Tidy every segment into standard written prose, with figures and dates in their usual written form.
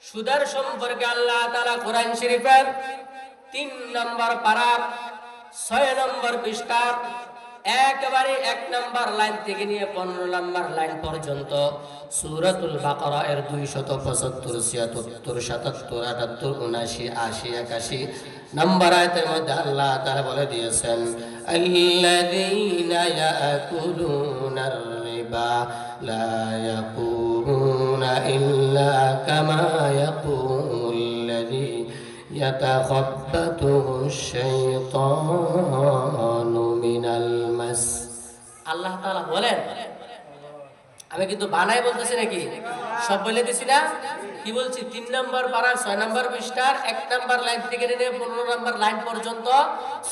সুদের সম্পর্কে আল্লাহ তাআলা কোরআন শরীফের 3 নম্বর পারা 6 নম্বর পৃষ্ঠা একেবারে 1 নম্বর লাইন থেকে নিয়ে 15 নম্বর লাইন পর্যন্ত সূরাতুল বাকারা এর 275 76 77 78 79 80 81 নম্বর আয়াতের মধ্যে আল্লাহ তাআলা বলে দিয়েছেন আল্লাযীনা ইয়াকুলুনার রিবা লা ইয়াকুমুনা ইল্লা কামা ইয়াকুমুল্লাযী يتخبطه الشيطان من المس আল্লাহ তাআলা বলেন আমি কিন্তু বানাই বলতেছি নাকি সব বলে দিছি না কি বলছি 3 নম্বর পারা 6 নম্বর পৃষ্ঠার 1 নম্বর লাইন থেকে নিয়ে 15 নম্বর লাইন পর্যন্ত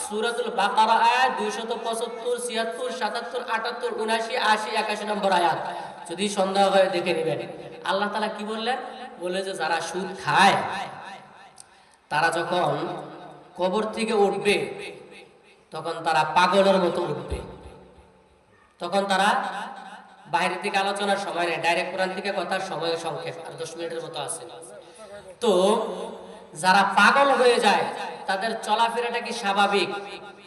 সূরাতুল বাকারা আয়াত 275 76 77 78 79 80 81 নম্বর আয়াত যদি সন্দেহ হয় দেখে নেবেন আল্লাহ তাআলা কি বললেন বলে যে যারা সুদ খায় তারা যখন কবর থেকে উঠবে তখন তারা পাগলের মতো উঠবে তখন তারা বাইরে থেকে আলোচনার সময় নেই ডাইরেক্ট কোরআন থেকে কথার সময় সংক্ষেপ আর 10 মিনিটের মতো আছে তো যারা পাগল হয়ে যায় তাদের চলাফেরাটা কি স্বাভাবিক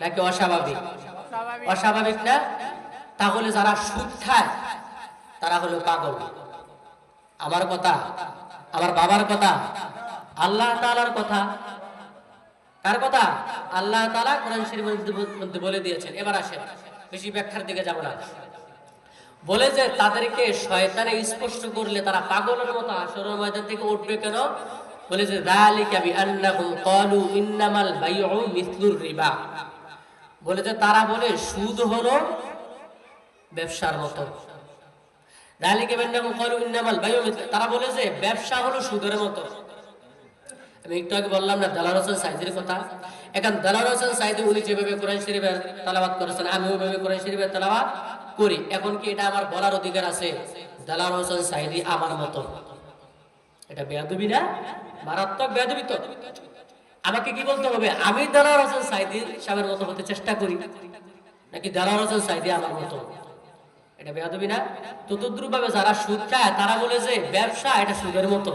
নাকি অস্বাভাবিক অস্বাভাবিক না তাহলে যারা সুদ খায় তারা হলো পাগল আমার কথা আমার বাবার কথা আল্লাহ তাআলার কথা কার কথা আল্লাহ তাআলা কোরআন শরীফের মধ্যে বলে দিয়েছেন এবার আসেন বেশি ব্যাখ্যার দিকে যাব না বলে যে তাদেরকে শয়তানে স্পষ্ট করলে তারা পাগলের মতো হাশরের ময়দান থেকে উঠবে কেন বলে যে যালিকা বিআন্নাহুম ক্বালু ইন্নামাল বাইউ মিসলুর রিবা বলে যে তারা বলে সুদ হলো ব্যবসার মতো যালিকা বিআন্নাহুম ক্বালু ইন্নামাল বাইউ তারা বলে যে ব্যবসা হলো সুদের মতো আমি একটু আগে বললাম না দালাল হোসেন সাইদির কথা এখন দালাল হোসেন সাইদি উনি যেভাবে কোরআন শরীফের তেলাওয়াত করেছেন আমি ওইভাবে কোরআন শরীফের তেলাওয়াত করি এখন কি এটা আমার বলার অধিকার আছে দালাল হোসেন সাইদি আমার মতো এটা বেয়াদবি না মারাত্মক বেয়াদবি তো আমাকে কি বলতে হবে আমি দালাল হোসেন সাইদি সাহেবের মতো হতে চেষ্টা করি নাকি দালাল হোসেন সাইদি আমার মতো এটা বেয়াদবি না ততদ্রুপভাবে যারা সুদ খায় তারা বলে যে ব্যবসা এটা সুদের মতো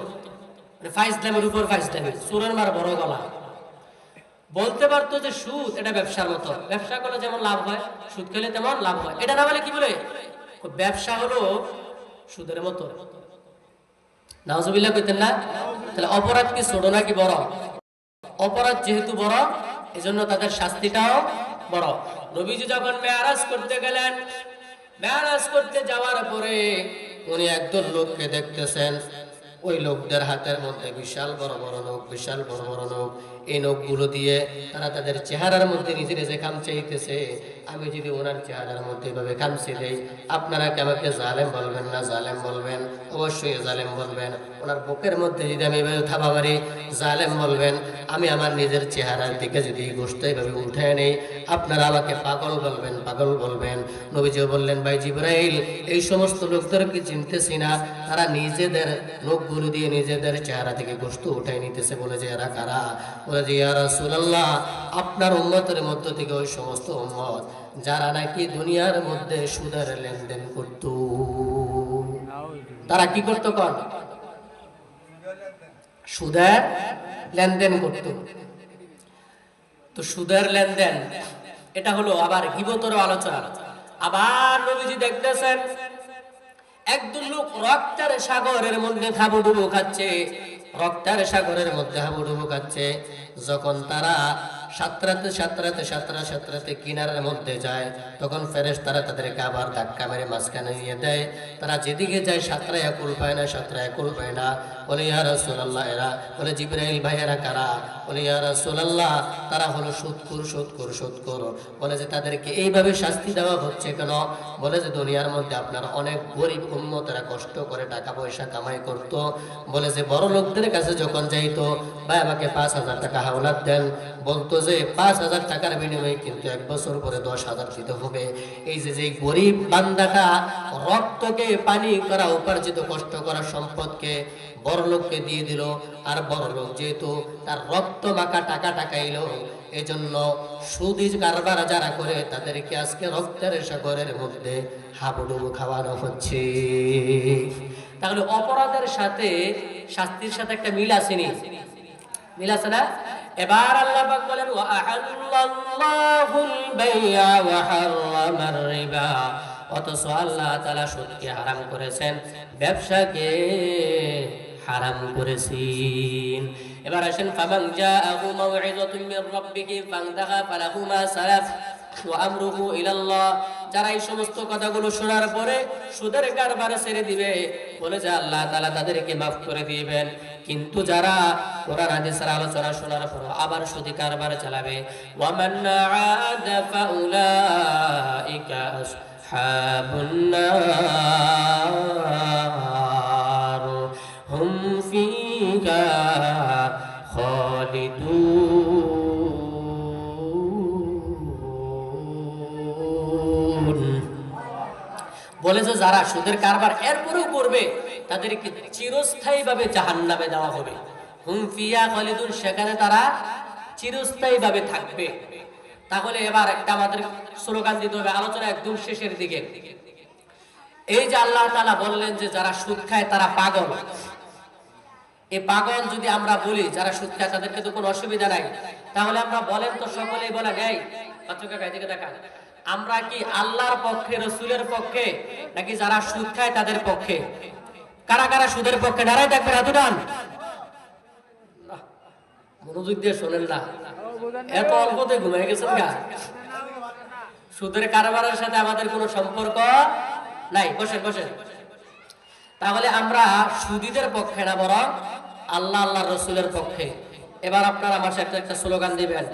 ফাইজলামের উপর ফাইজলামি সুরের মার বড় গলা বলতে পারতো যে সুদ এটা ব্যবসার মতো ব্যবসা করলে যেমন লাভ হয় সুদ খেলে তেমন লাভ হয় এটা না বলে কি বলে ব্যবসা হলো সুদের মতো নাউজুবিল্লাহ কইতেন না তাহলে অপরাধ কি ছোট নাকি বড় অপরাধ যেহেতু বড় এজন্য তাদের শাস্তিটাও বড় নবীজি যখন মেরাজ করতে গেলেন মেরাজ করতে যাওয়ার পরে উনি একদল লোককে দেখতেছেন ওই লোকদের হাতের মধ্যে বিশাল বড় বড় নখ বিশাল বড় বড় নখ এই নখগুলো দিয়ে তারা তাদের চেহারার মধ্যে নিজে নিজে খামচাইতেছে আমি যদি ওনার চেহারার মধ্যে এভাবে খামচে দেই আপনারা কি আমাকে জালেম বলবেন না জালেম বলবেন অবশ্যই জালেম বলবেন ওনার বুকের মধ্যে যদি আমি এভাবে থাবা মারি জালেম বলবেন আমি আমার নিজের চেহারার দিকে যদি গোশত এভাবে উঠে নেই আপনারা আমাকে পাগল বলবেন পাগল বলবেন নবীজি বললেন ভাই জিবরাইল এই সমস্ত লোকদেরকে চিনতেছি না তারা নিজেদের নখগুলো দিয়ে নিজেদের চেহারা থেকে গোশত উঠে নিতেছে বলে যে এরা কারা বলে যে ইয়া রাসূলুল্লাহ আপনার উম্মতের মধ্য থেকে ওই সমস্ত উম্মত যারা নাকি দুনিয়ার মধ্যে সুদের লেনদেন করত তারা কি করত কোন সুদের লেনদেন করত তো সুদের লেনদেন এটা হলো আবার গীবতের আলোচনা আবার নবীজি দেখতেছেন একদল লোক রক্তের সাগরের মধ্যে হাবুডুবু খাচ্ছে রক্তের সাগরের মধ্যে হাবুডুবু খাচ্ছে যখন তারা সাতরাতে কিনারের মধ্যে যায় তখন ফেরেশতারা তাদেরকে আবার ধাক্কা মেরে মাঝখানে নিয়ে দেয় তারা যেদিকে যায় সাতরায়া কুল পায় না বলে ইয়া রাসূলুল্লাহ এরা বলে জিবরাইল ভাই এরা কারা বলে ইয়া রাসূলুল্লাহ তারা হলো সুদখোর বলে যে তাদেরকে এইভাবে শাস্তি দেওয়া হচ্ছে কেন বলে যে দুনিয়ার মধ্যে আপনার অনেক গরিব উম্মতেরা কষ্ট করে টাকা পয়সা কামাই করত বলে যে বড় লোকদের কাছে যখন যাইতো ভাই আমাকে 5000 টাকা হাওলাত দেন বলতো যে 5000 টাকার বিনিময়ে কিন্তু 1 বছর পরে 10,000 দিতে হবে এই যে গরিব বান্দাটা রক্তকে পানি করা উপার্জিত কষ্ট করা সম্পদকে বড় লোককে দিয়ে দিল আর বড় লোক যেহেতু তার রক্ত মাখা টাকা টাকাইলো এজন্য সুদি কারবার যারা করে তাদেরকে আজকে রক্তের সাগরের মধ্যে হাবুডুবু খাওয়ানো হচ্ছে তাহলে অপরাধের সাথে শাস্তির সাথে একটা মিল আসেনি, মিল আছে না? এবার আল্লাহ পাক বলেন ওয়া আহাল্লাল্লাহুল বাই'a ওয়া হাররামার রিবা, অথচ আল্লাহ তাআলা সুদকে হারাম করেছেন, ব্যবসাকে হারাম করেছেন। এবার আসেন ফামান জাআহু মাউইযাতুম মির রাব্বিহি ফান্তাহা ফালাহু মা সালাফ ওয়া আমরুহু ইলাল্লাহ। যারা এই সমস্ত কথাগুলো শোনার পরে সুদের কারবার ছেড়ে দিবে, বলে যে আল্লাহ তাআলা তাদেরকে মাফ করে দিবেন। কিন্তু যারা কোরআন হাদিসের আলোচনা শোনার পর আবার সুদি কারবার চালাবে, ওয়া মান আ'আদা ফাউলাইকা আসহাবুন নার হুম ফিহা খালিদুন। বলে যে যারা সুদের কারবার এরপরেও করবে তাদেরকে চিরস্থায়ীভাবে জাহান্নামে দেওয়া হবে। হুম ফিহা খালিদুন, সেখানে তারা চিরস্থায়ীভাবে থাকবে। তাহলে এবার একটা আমাদের স্লোগান দিতে হবে আলোচনা একদম শেষের দিকে। এই যে আল্লাহ তাআলা বললেন যে যারা সুদ খায় তারা পাগল, এই পাগল যদি আমরা বলি যারা সুদ খায় তাদেরকে তো কোনো অসুবিধা নাই, তাহলে আমরা বলেন তো সকলেই বলে নেই দিকে দেখা, আমরা কি আল্লাহর পক্ষে, রসুলের পক্ষে, নাকি যারা সুদ খায় তাদের পক্ষে? কারা কারা সুদের পক্ষে দাঁড়ায় দেখবেন হাত উঠান। মনোযোগ দিয়ে শোনেন না, এত অল্পতে ঘুমিয়ে গেছেন গা। সুদের কারবারের সাথে আমাদের কোনো সম্পর্ক নাই। বসেন বসেন। তাহলে আমরা সুদীদের পক্ষে না, বরং আল্লাহ আল্লাহর রসুলের পক্ষে। এবার আপনারা আমার সাথে একটা স্লোগান দিবেন,